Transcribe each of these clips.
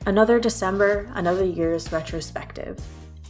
Another December, another year's retrospective.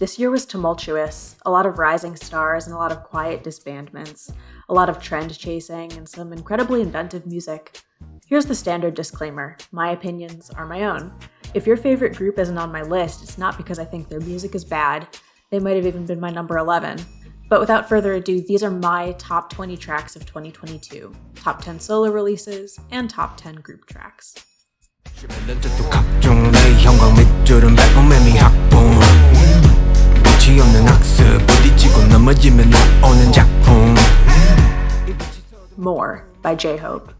This year was tumultuous, a lot of rising stars and a lot of quiet disbandments, a lot of trend chasing, and some incredibly inventive music. Here's the standard disclaimer: my opinions are my own. If your favorite group isn't on my list, it's not because I think their music is bad. They might have even been my number 11. But without further ado, these are my top 20 tracks of 2022, top 10 solo releases, and top 10 group tracks. More by J-Hope.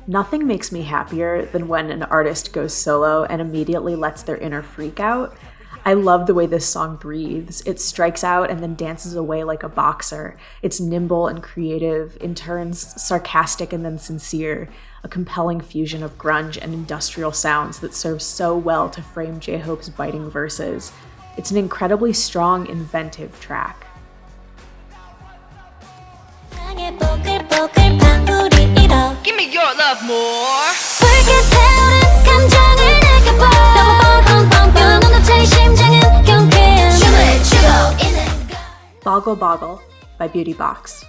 Nothing makes me happier than when an artist goes solo and immediately lets their inner freak out. I love the way this song breathes. It strikes out and then dances away like a boxer. It's nimble and creative, in turns sarcastic and then sincere, a compelling fusion of grunge and industrial sounds that serves so well to frame J-Hope's biting verses. It's an incredibly strong, inventive track. Give me your love more. Boggle Boggle by Beauty Box.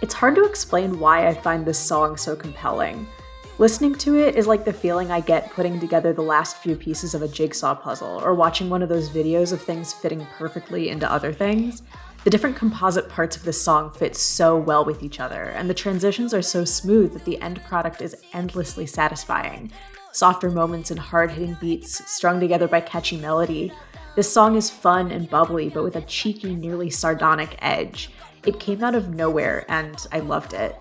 It's hard to explain why I find this song so compelling. Listening to it is like the feeling I get putting together the last few pieces of a jigsaw puzzle, or watching one of those videos of things fitting perfectly into other things. The different composite parts of this song fit so well with each other, and the transitions are so smooth that the end product is endlessly satisfying. Softer moments and hard-hitting beats strung together by catchy melody. This song is fun and bubbly, but with a cheeky, nearly sardonic edge. It came out of nowhere, and I loved it.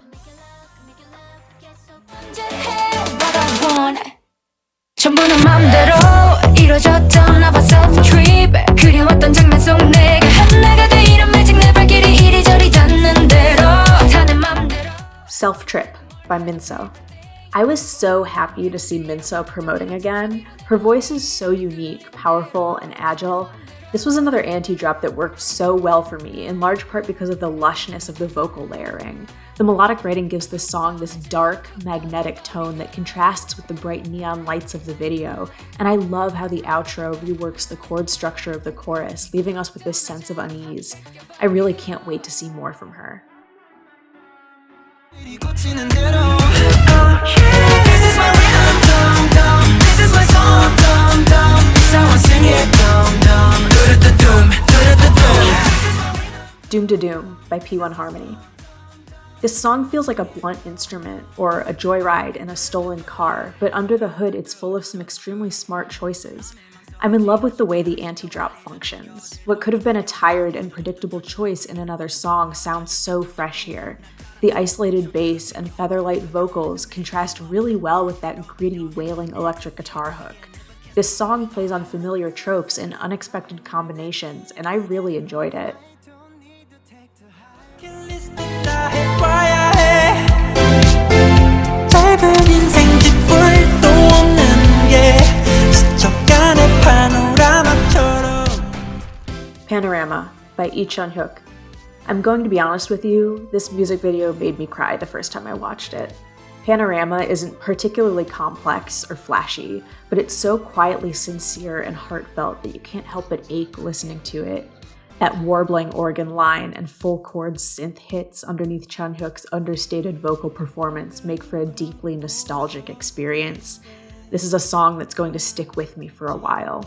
Self Trip by Minso. I was so happy to see Minso promoting again. Her voice is so unique, powerful, and agile. This was another anti-drop that worked so well for me, in large part because of the lushness of the vocal layering. The melodic writing gives the song this dark, magnetic tone that contrasts with the bright neon lights of the video, and I love how the outro reworks the chord structure of the chorus, leaving us with this sense of unease. I really can't wait to see more from her. Doom to Doom by P1 Harmony. This song feels like a blunt instrument or a joyride in a stolen car, but under the hood it's full of some extremely smart choices. I'm in love with the way the anti-drop functions. What could have been a tired and predictable choice in another song sounds so fresh here. The isolated bass and featherlight vocals contrast really well with that gritty, wailing electric guitar hook. This song plays on familiar tropes in unexpected combinations, and I really enjoyed it. Panorama by Lee Chun-hyuk. I'm going to be honest with you, this music video made me cry the first time I watched it. Panorama isn't particularly complex or flashy, but it's so quietly sincere and heartfelt that you can't help but ache listening to it. That warbling organ line and full chord synth hits underneath Chun-hyuk's understated vocal performance make for a deeply nostalgic experience. This is a song that's going to stick with me for a while.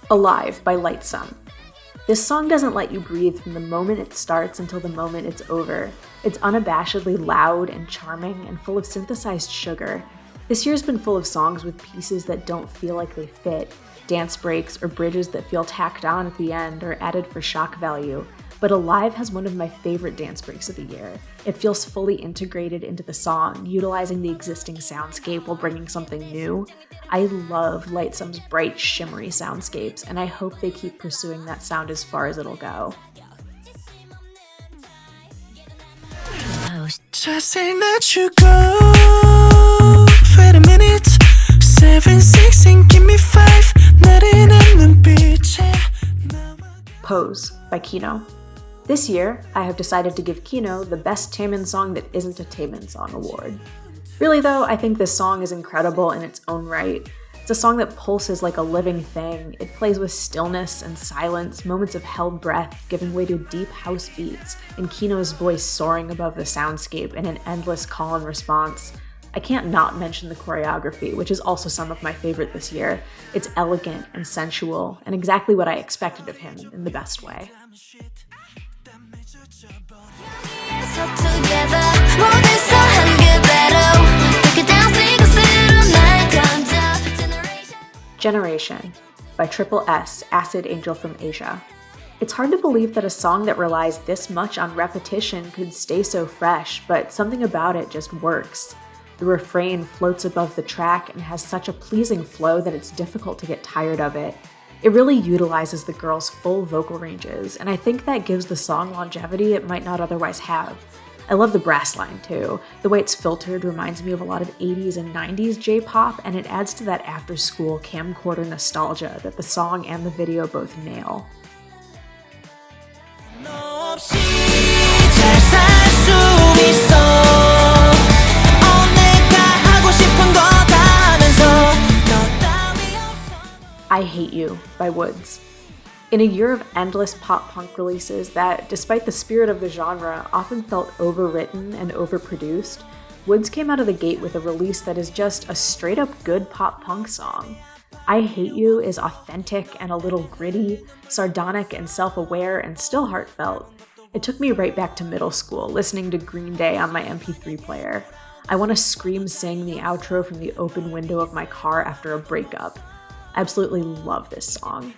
Alive by Lightsum. This song doesn't let you breathe from the moment it starts until the moment it's over. It's unabashedly loud and charming and full of synthesized sugar. This year's been full of songs with pieces that don't feel like they fit, dance breaks or bridges that feel tacked on at the end or added for shock value. But Alive has one of my favorite dance breaks of the year. It feels fully integrated into the song, utilizing the existing soundscape while bringing something new. I love Lightsum's bright, shimmery soundscapes, and I hope they keep pursuing that sound as far as it'll go. 자세히 낮추고 Wait a minute 7, 6 and give me 5 나른한 눈빛에 Pose by Kino. This year, I have decided to give Kino the Best Taemin Song That Isn't a Taemin Song award. Really though, I think this song is incredible in its own right. It's a song that pulses like a living thing. It plays with stillness and silence, moments of held breath giving way to deep house beats, and Kino's voice soaring above the soundscape in an endless call and response. I can't not mention the choreography, which is also some of my favorite this year. It's elegant and sensual, and exactly what I expected of him in the best way. Generation by Triple S, Acid Angel from Asia. It's hard to believe that a song that relies this much on repetition could stay so fresh, but something about it just works. The refrain floats above the track and has such a pleasing flow that it's difficult to get tired of it. It really utilizes the girl's full vocal ranges, and I think that gives the song longevity it might not otherwise have. I love the brass line too. The way it's filtered reminds me of a lot of 80s and 90s J-pop, and it adds to that after-school camcorder nostalgia that the song and the video both nail. I Hate You by Woods. In a year of endless pop-punk releases that, despite the spirit of the genre, often felt overwritten and overproduced, Woods came out of the gate with a release that is just a straight-up good pop-punk song. I Hate You is authentic and a little gritty, sardonic and self-aware, and still heartfelt. It took me right back to middle school, listening to Green Day on my MP3 player. I want to scream sing the outro from the open window of my car after a breakup. I absolutely love this song.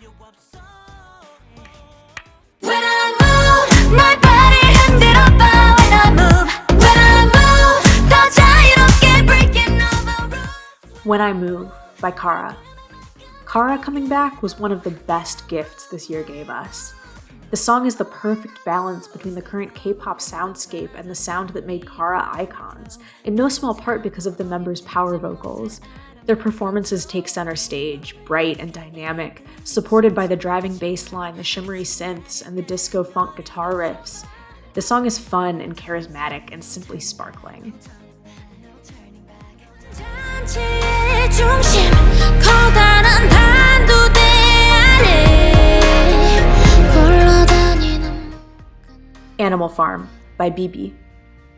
When I Move by Kara. Kara coming back was one of the best gifts this year gave us. The song is the perfect balance between the current K-pop soundscape and the sound that made Kara icons, in no small part because of the members' power vocals. Their performances take center stage, bright and dynamic, supported by the driving bass line, the shimmery synths, and the disco funk guitar riffs. The song is fun and charismatic and simply sparkling. Animal Farm by BB.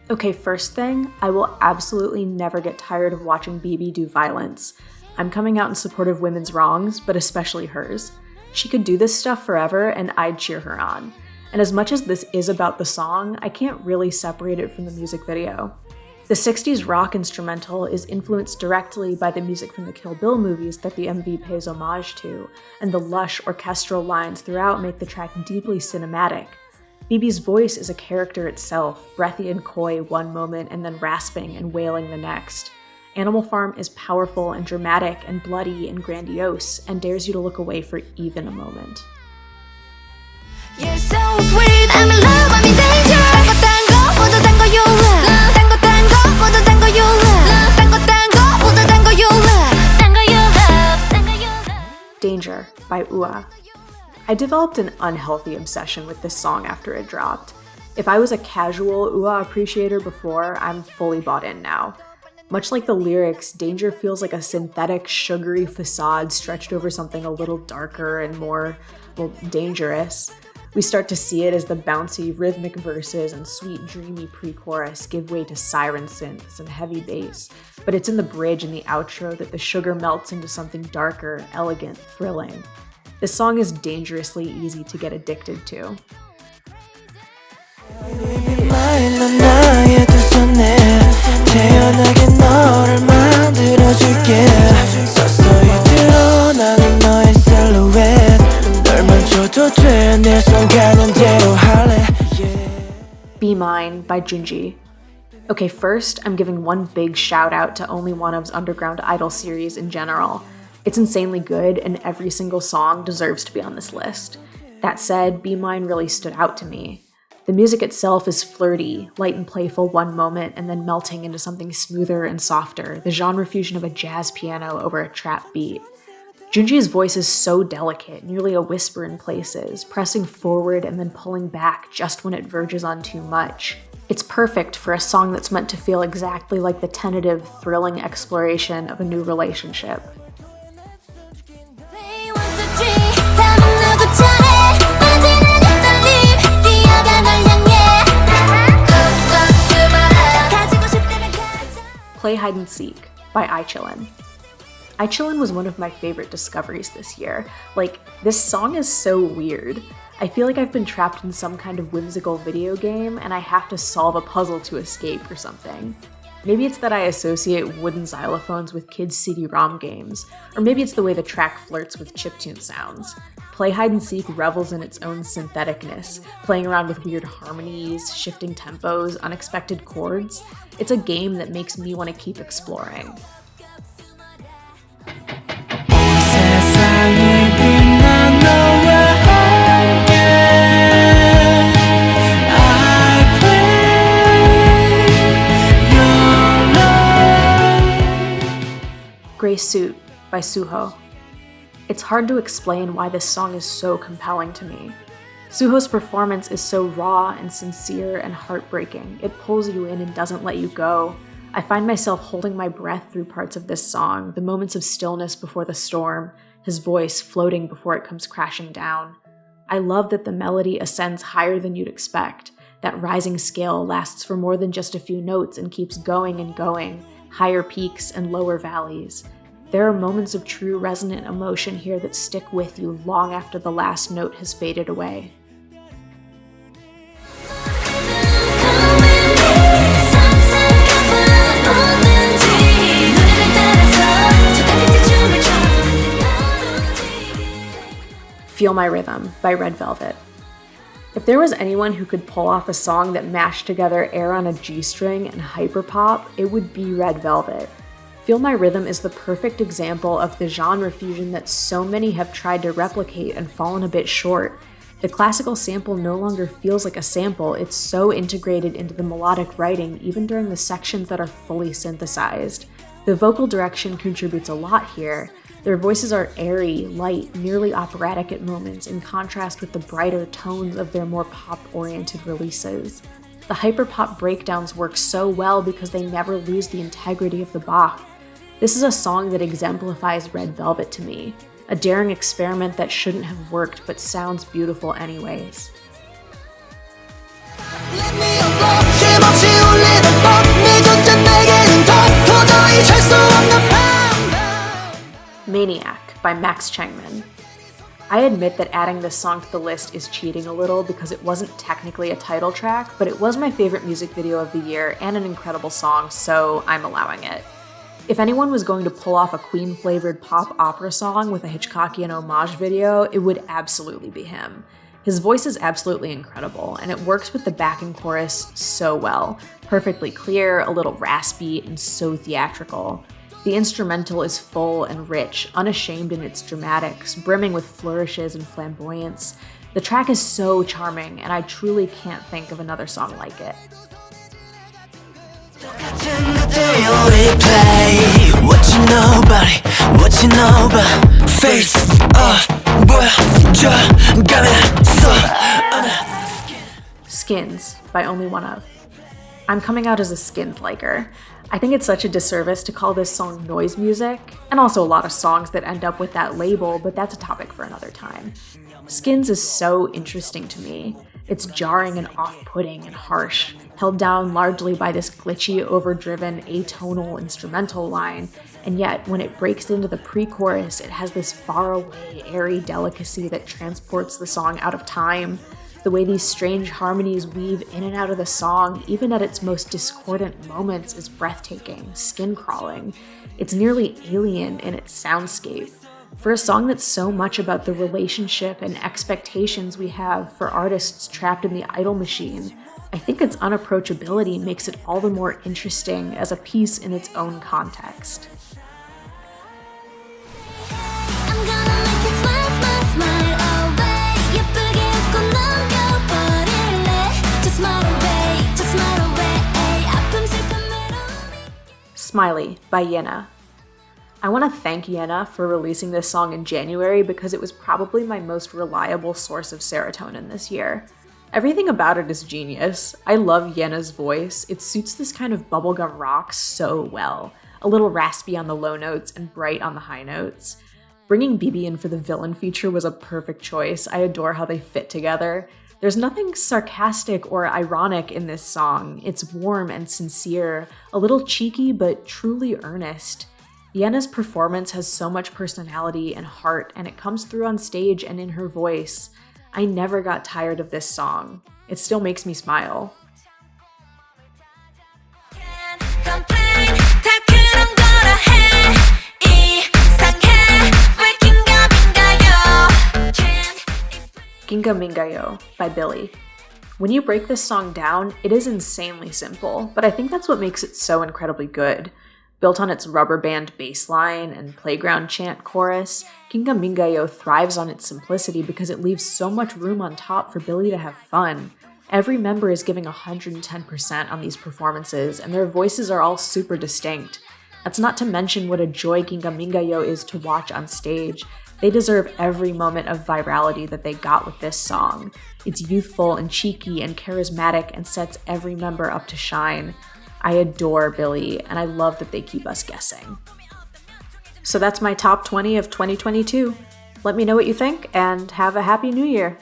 Okay, first thing, I will absolutely never get tired of watching BB do violence. I'm coming out in support of women's wrongs, but especially hers. She could do this stuff forever, and I'd cheer her on. And as much as this is about the song, I can't really separate it from the music video. The 60s rock instrumental is influenced directly by the music from the Kill Bill movies that the MV pays homage to, and the lush orchestral lines throughout make the track deeply cinematic. BB's voice is a character itself, breathy and coy one moment and then rasping and wailing the next. Animal Farm is powerful and dramatic and bloody and grandiose, and dares you to look away for even a moment. You're so sweet, I'm in love, I'm in danger. Danger by onew. I developed an unhealthy obsession with this song after it dropped. If I was a casual onew appreciator before, I'm fully bought in now. Much like the lyrics, Danger feels like a synthetic, sugary facade stretched over something a little darker and more, dangerous. We start to see it as the bouncy, rhythmic verses and sweet, dreamy pre-chorus give way to siren synths and heavy bass, but it's in the bridge and the outro that the sugar melts into something darker, elegant, thrilling. This song is dangerously easy to get addicted to. Be Mine by Junji. Okay, first, I'm giving one big shout out to Only Onew's Underground Idol series in general. It's insanely good, and every single song deserves to be on this list. That said, Be Mine really stood out to me. The music itself is flirty, light and playful one moment, and then melting into something smoother and softer, the genre fusion of a jazz piano over a trap beat. Junji's voice is so delicate, nearly a whisper in places, pressing forward and then pulling back just when it verges on too much. It's perfect for a song that's meant to feel exactly like the tentative, thrilling exploration of a new relationship. Play Hide and Seek by iChillin. iChillin was one of my favorite discoveries this year. Like, this song is so weird. I feel like I've been trapped in some kind of whimsical video game and I have to solve a puzzle to escape or something. Maybe it's that I associate wooden xylophones with kids' CD-ROM games, or maybe it's the way the track flirts with chiptune sounds. Play Hide and Seek revels in its own syntheticness, playing around with weird harmonies, shifting tempos, unexpected chords. It's a game that makes me want to keep exploring. Gray Suit by Suho. It's hard to explain why this song is so compelling to me. Suho's performance is so raw and sincere and heartbreaking. It pulls you in and doesn't let you go. I find myself holding my breath through parts of this song, the moments of stillness before the storm, his voice floating before it comes crashing down. I love that the melody ascends higher than you'd expect. That rising scale lasts for more than just a few notes and keeps going and going, higher peaks and lower valleys. There are moments of true resonant emotion here that stick with you long after the last note has faded away. Feel My Rhythm by Red Velvet. If there was anyone who could pull off a song that mashed together air on a G-string and hyperpop, it would be Red Velvet. Feel My Rhythm is the perfect example of the genre fusion that so many have tried to replicate and fallen a bit short. The classical sample no longer feels like a sample, it's so integrated into the melodic writing even during the sections that are fully synthesized. The vocal direction contributes a lot here. Their voices are airy, light, nearly operatic at moments in contrast with the brighter tones of their more pop-oriented releases. The hyperpop breakdowns work so well because they never lose the integrity of the bop. This is a song that exemplifies Red Velvet to me, a daring experiment that shouldn't have worked but sounds beautiful anyways. Maniac by Max Changmin. I admit that adding this song to the list is cheating a little because it wasn't technically a title track, but it was my favorite music video of the year and an incredible song, so I'm allowing it. If anyone was going to pull off a Queen-flavored pop opera song with a Hitchcockian homage video, it would absolutely be him. His voice is absolutely incredible, and it works with the backing chorus so well. Perfectly clear, a little raspy, and so theatrical. The instrumental is full and rich, unashamed in its dramatics, brimming with flourishes and flamboyance. The track is so charming, and I truly can't think of another song like it. Skins by onew. I'm coming out as a Skins liker. I think it's such a disservice to call this song noise music, and also a lot of songs that end up with that label, but that's a topic for another time. Skins is so interesting to me. It's jarring and off-putting and harsh, held down largely by this glitchy, overdriven, atonal instrumental line, and yet when it breaks into the pre-chorus, it has this faraway, airy delicacy that transports the song out of time. The way these strange harmonies weave in and out of the song, even at its most discordant moments, is breathtaking, skin-crawling. It's nearly alien in its soundscape. For a song that's so much about the relationship and expectations we have for artists trapped in the idol machine, I think its unapproachability makes it all the more interesting as a piece in its own context. Smiley by Yena. I want to thank Yena for releasing this song in January because it was probably my most reliable source of serotonin this year. Everything about it is genius. I love Yena's voice. It suits this kind of bubblegum rock so well. A little raspy on the low notes and bright on the high notes. Bringing BB in for the villain feature was a perfect choice. I adore how they fit together. There's nothing sarcastic or ironic in this song. It's warm and sincere, a little cheeky but truly earnest. Yena's performance has so much personality and heart, and it comes through on stage and in her voice. I never got tired of this song. It still makes me smile. Ginga Mingayo by Billy. When you break this song down, it is insanely simple, but I think that's what makes it so incredibly good. Built on its rubber band bass line and playground chant chorus, Ginga Mingayo thrives on its simplicity because it leaves so much room on top for Billy to have fun. Every member is giving 110% on these performances, and their voices are all super distinct. That's not to mention what a joy Ginga Mingayo is to watch on stage. They deserve every moment of virality that they got with this song. It's youthful and cheeky and charismatic and sets every member up to shine. I adore Billy, and I love that they keep us guessing. So that's my top 20 of 2022. Let me know what you think, and have a happy new year!